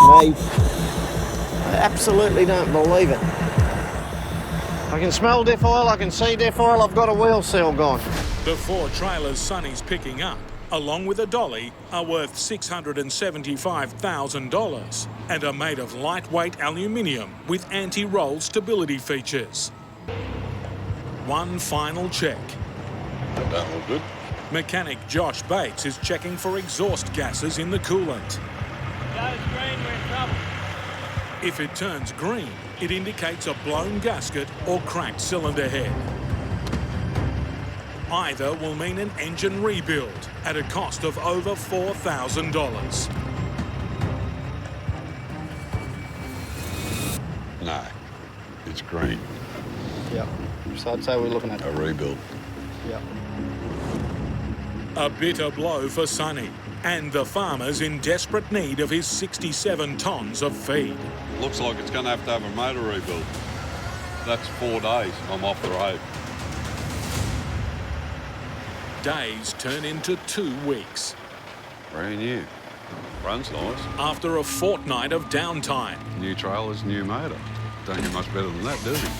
me. I absolutely don't believe it. I can smell diff oil, I can see diff oil, I've got a wheel seal gone. The 4 trailers Sonny's picking up, along with a dolly, are worth $675,000 and are made of lightweight aluminium with anti-roll stability features. One final check. That don't look good. Mechanic Josh Bates is checking for exhaust gases in the coolant. Goes green, we're in trouble. If it turns green, it indicates a blown gasket or cracked cylinder head. Either will mean an engine rebuild at a cost of over $4,000. No, it's green. Yep. So I'd say we're looking at A rebuild. Yep. A bitter blow for Sonny and the farmers in desperate need of his 67 tonnes of feed. Looks like it's going to have a motor rebuild. That's 4 days I'm off the road. Days turn into 2 weeks. Brand new. Runs nice. After a fortnight of downtime, New trailers, new motor. Don't get much better than that, does it?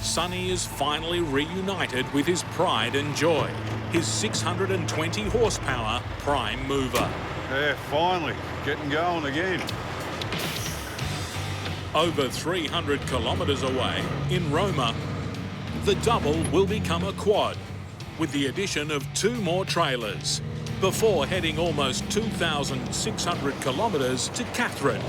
Sonny is finally reunited with his pride and joy, his 620 horsepower prime mover. Yeah, finally. Getting going again. Over 300 kilometres away, in Roma, the double will become a quad, with the addition of 2 more trailers, before heading almost 2,600 kilometres to Catherine,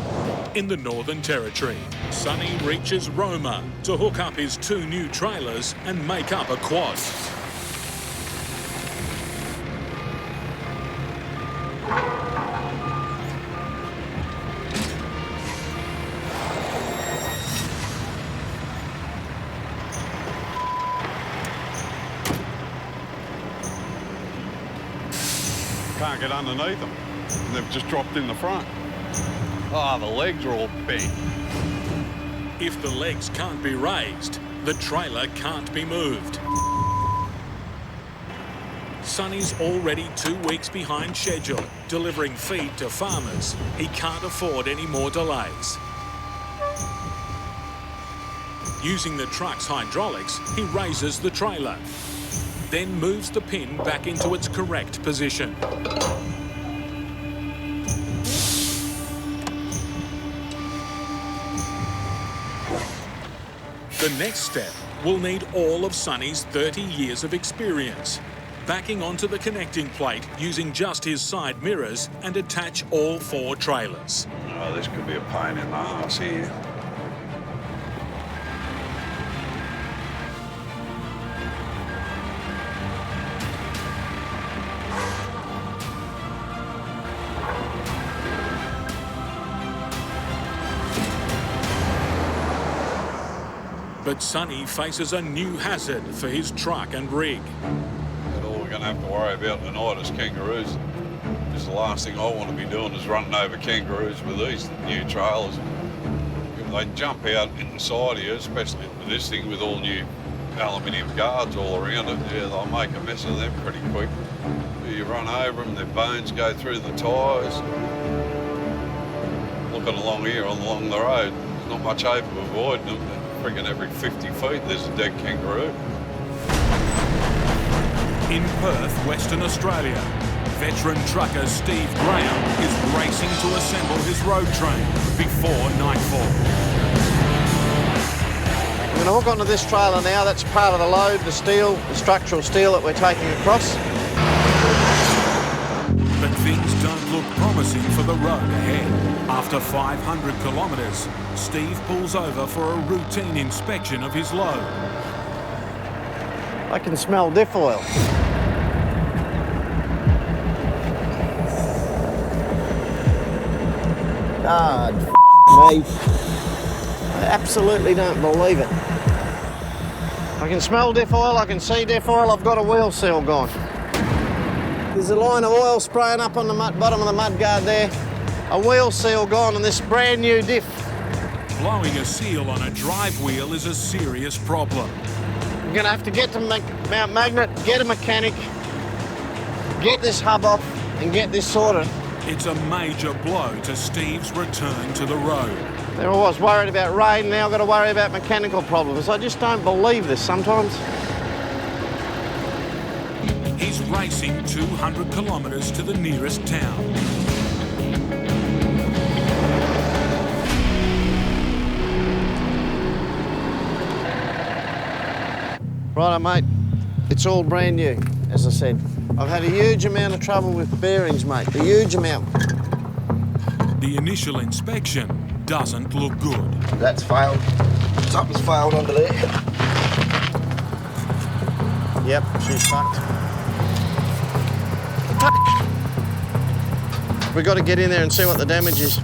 in the Northern Territory. Sonny reaches Roma to hook up his 2 new trailers and make up a quad. Can't get underneath them. They've just dropped in the front. Oh, the legs are all bent. If the legs can't be raised, the trailer can't be moved. Sonny's already 2 weeks behind schedule, delivering feed to farmers. He can't afford any more delays. Using the truck's hydraulics, he raises the trailer, then moves the pin back into its correct position. The next step will need all of Sonny's 30 years of experience, backing onto the connecting plate using just his side mirrors and attach all 4 trailers. Oh, this could be a pain in the arse here. But Sonny faces a new hazard for his truck and rig. And all we're going to have to worry about tonight is kangaroos. Because the last thing I want to be doing is running over kangaroos with these new trailers. If they jump out inside here, especially this thing with all new aluminium guards all around it, yeah, they'll make a mess of them pretty quick. You run over them, their bones go through the tyres. Looking along here, along the road, there's not much hope of avoiding them. Friggin' every 50 feet there's a dead kangaroo. In Perth, Western Australia, veteran trucker Steve Graham is racing to assemble his road train before nightfall. I'm going to hook onto this trailer now. That's part of the load, the steel, the structural steel that we're taking across. But things don't look promising for the road ahead. After 500 kilometres, Steve pulls over for a routine inspection of his load. I can smell diff oil. Ah, me. I absolutely don't believe it. I can smell diff oil, I can see diff oil, I've got a wheel seal gone. There's a line of oil spraying up on the bottom of the mudguard there. A wheel seal gone and this brand new diff. Blowing a seal on a drive wheel is a serious problem. I'm going to have to get to Mount Magnet, get a mechanic, get this hub off and get this sorted. It's a major blow to Steve's return to the road. There I was worried about rain, now I've got to worry about mechanical problems. I just don't believe this sometimes. He's racing 200 kilometres to the nearest town. Righto, mate. It's all brand new, as I said. I've had a huge amount of trouble with bearings, mate. A huge amount. The initial inspection doesn't look good. That's failed. Something's failed under there. Yep, she's fucked. We've got to get in there and see what the damage is.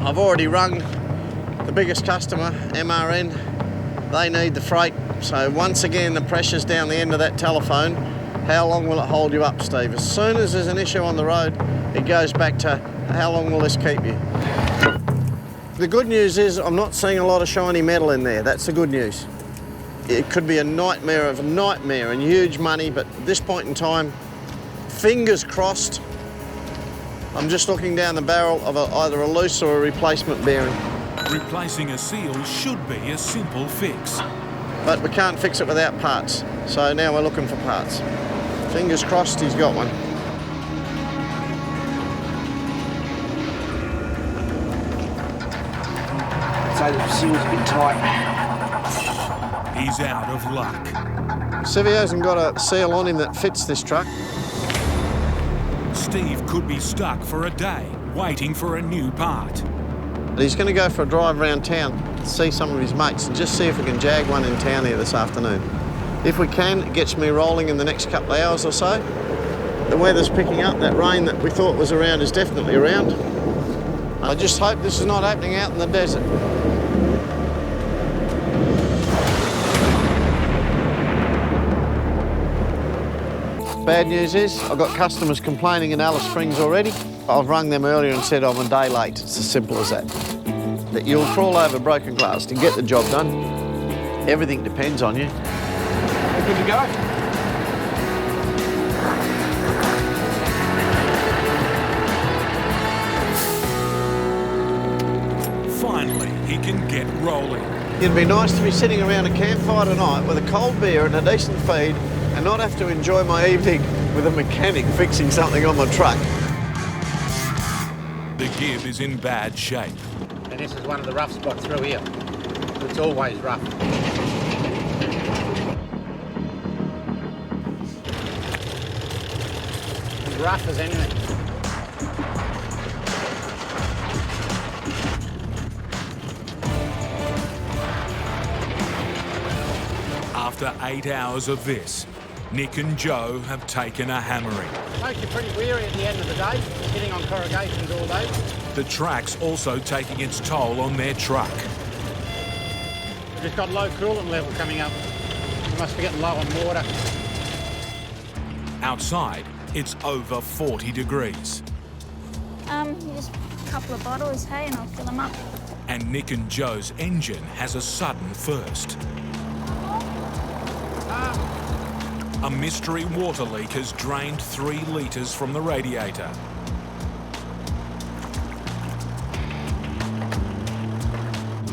I've already rung the biggest customer, MRN. They need the freight. So once again, the pressure's down the end of that telephone. How long will it hold you up, Steve? As soon as there's an issue on the road, it goes back to how long will this keep you? The good news is I'm not seeing a lot of shiny metal in there. That's the good news. It could be a nightmare of a nightmare and huge money, but at this point in time, fingers crossed, I'm just looking down the barrel of either a loose or a replacement bearing. Replacing a seal should be a simple fix. But we can't fix it without parts, so now we're looking for parts. Fingers crossed he's got one. So the seal's a bit tight. He's out of luck. Sivy hasn't got a seal on him that fits this truck. Steve could be stuck for a day, waiting for a new part. He's going to go for a drive around town to see some of his mates and just see if we can jag one in town here this afternoon. If we can, it gets me rolling in the next couple of hours or so. The weather's picking up. That rain that we thought was around is definitely around. I just hope this is not happening out in the desert. Bad news is, I've got customers complaining in Alice Springs already. I've rung them earlier and said I'm a day late. It's as simple as that. That you'll crawl over broken glass to get the job done. Everything depends on you. We're good to go. Finally, he can get rolling. It'd be nice to be sitting around a campfire tonight with a cold beer and a decent feed and not have to enjoy my evening with a mechanic fixing something on my truck. The Gib is in bad shape. And this is one of the rough spots through here. It's always rough. As rough as anything. After 8 hours of this, Nick and Joe have taken a hammering. Makes you pretty weary at the end of the day, sitting on corrugations all day. The track's also taking its toll on their truck. We've just got low coolant level coming up. We must be getting low on water. Outside, it's over 40 degrees. Just a couple of bottles, hey, and I'll fill them up. And Nick and Joe's engine has a sudden first. A mystery water leak has drained 3 litres from the radiator.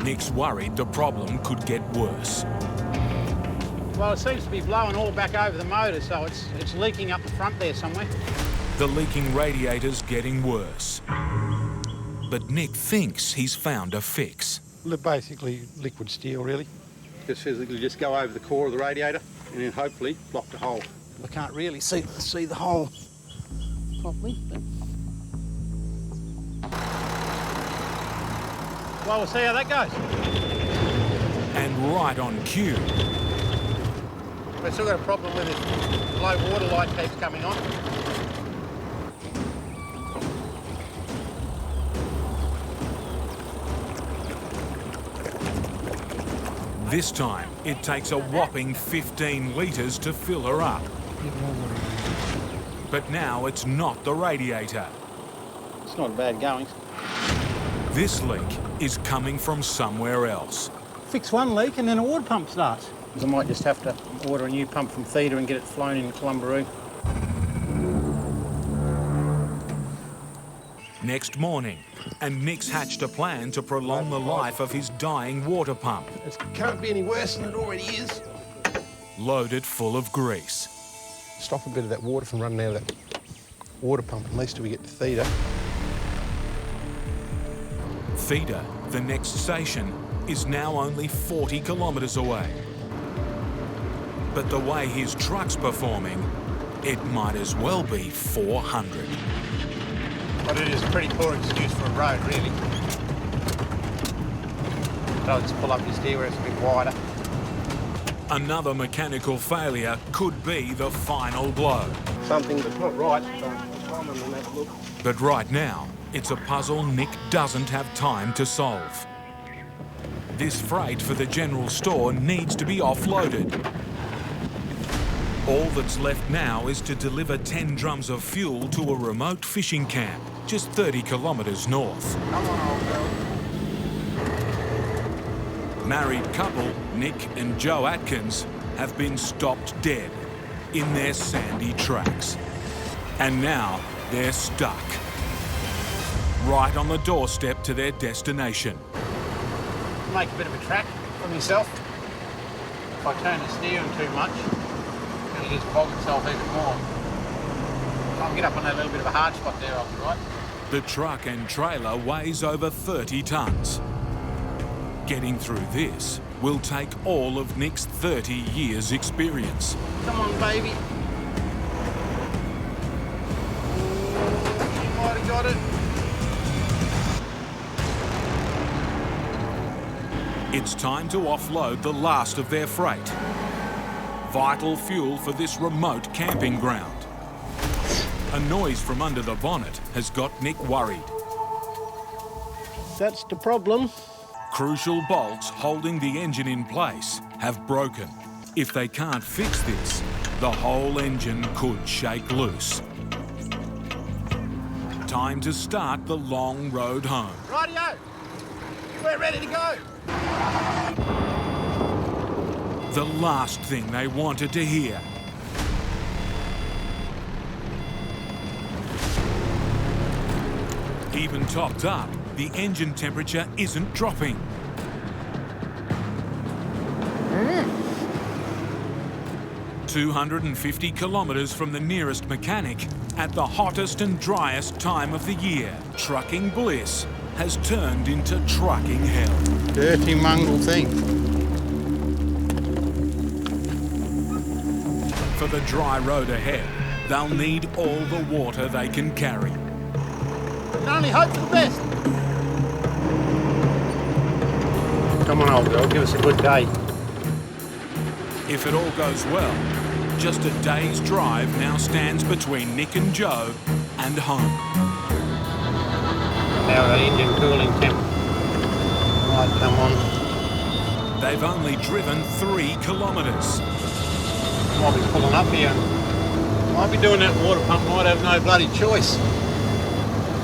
Nick's worried the problem could get worse. Well, it seems to be blowing all back over the motor, so it's leaking up the front there somewhere. The leaking radiator's getting worse. But Nick thinks he's found a fix. Basically liquid steel, really. Just physically just go over the core of the radiator and then hopefully block the hole. I can't really see the hole properly. But... Well, we'll see how that goes. And right on cue, We've still got a problem with this low water light keeps coming on. this time it takes a whopping 15 litres to fill her up. But now it's not the radiator. It's not bad going. This leak is coming from somewhere else. Fix one leak and then a water pump starts. I might just have to order a new pump from Theta and get it flown in Columbaroo. Next morning, and Nick's hatched a plan to prolong the life of his dying water pump. It can't be any worse than it already is. Load it full of grease. Stop a bit of that water from running out of that water pump, at least till we get to Theta. Theta, the next station, is now only 40 kilometres away. But the way his truck's performing, it might as well be 400. But it is a pretty poor excuse for a road, really. So I'll just pull up this here where it's a bit wider. Another mechanical failure could be the final blow. Something that's not right, so I'm going to make a look. But right now, it's a puzzle Nick doesn't have time to solve. This freight for the general store needs to be offloaded. All that's left now is to deliver 10 drums of fuel to a remote fishing camp, just 30 kilometres north. Come on, old girl. Married couple, Nick and Joe Atkins, have been stopped dead in their sandy tracks. And now they're stuck, right on the doorstep to their destination. Make a bit of a track for myself. If I turn the steering too much, it'll just bog itself even more. If I can get up on that little bit of a hard spot there, I'll be right. The truck and trailer weighs over 30 tonnes. Getting through this will take all of Nick's 30 years' experience. Come on, baby. You might have got it. It's time to offload the last of their freight. Vital fuel for this remote camping ground. A noise from under the bonnet has got Nick worried. That's the problem. Crucial bolts holding the engine in place have broken. If they can't fix this, the whole engine could shake loose. Time to start the long road home. Rightio. We're ready to go. The last thing they wanted to hear. Even topped up, the engine temperature isn't dropping. 250 kilometres from the nearest mechanic, at the hottest and driest time of the year, trucking bliss has turned into trucking hell. Dirty mongrel thing. For the dry road ahead, they'll need all the water they can carry. Can only hope for the best. Come on, old girl, give us a good day. If it all goes well, just a day's drive now stands between Nick and Joe and home. Now the engine cooling temp might come on. They've only driven 3 kilometres. Might be pulling up here. Might be doing that water pump, might have no bloody choice.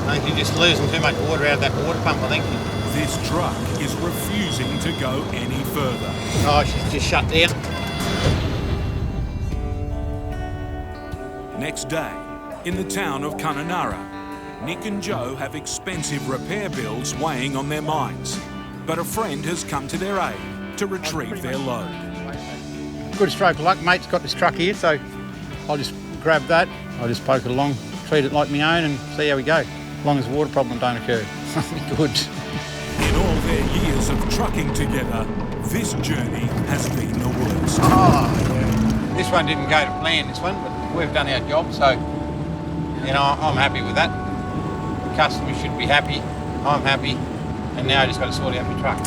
I think you're just losing too much water out of that water pump, I think. This truck is refusing to go any further. Oh, she's just shut down. Next day, in the town of Kununurra, Nick and Joe have expensive repair bills weighing on their minds. But a friend has come to their aid to retrieve their load. Good stroke of luck, mate's got this truck here, so I'll just grab that. I'll just poke it along, treat it like my own and see how we go. As long as the water problem don't occur. Good. In all their years of trucking together, this journey has been the worst. Oh, yeah. This one didn't go to plan, this one, but we've done our job, so, you know, I'm happy with that. The customers should be happy, I'm happy, and now I just got to sort out my truck.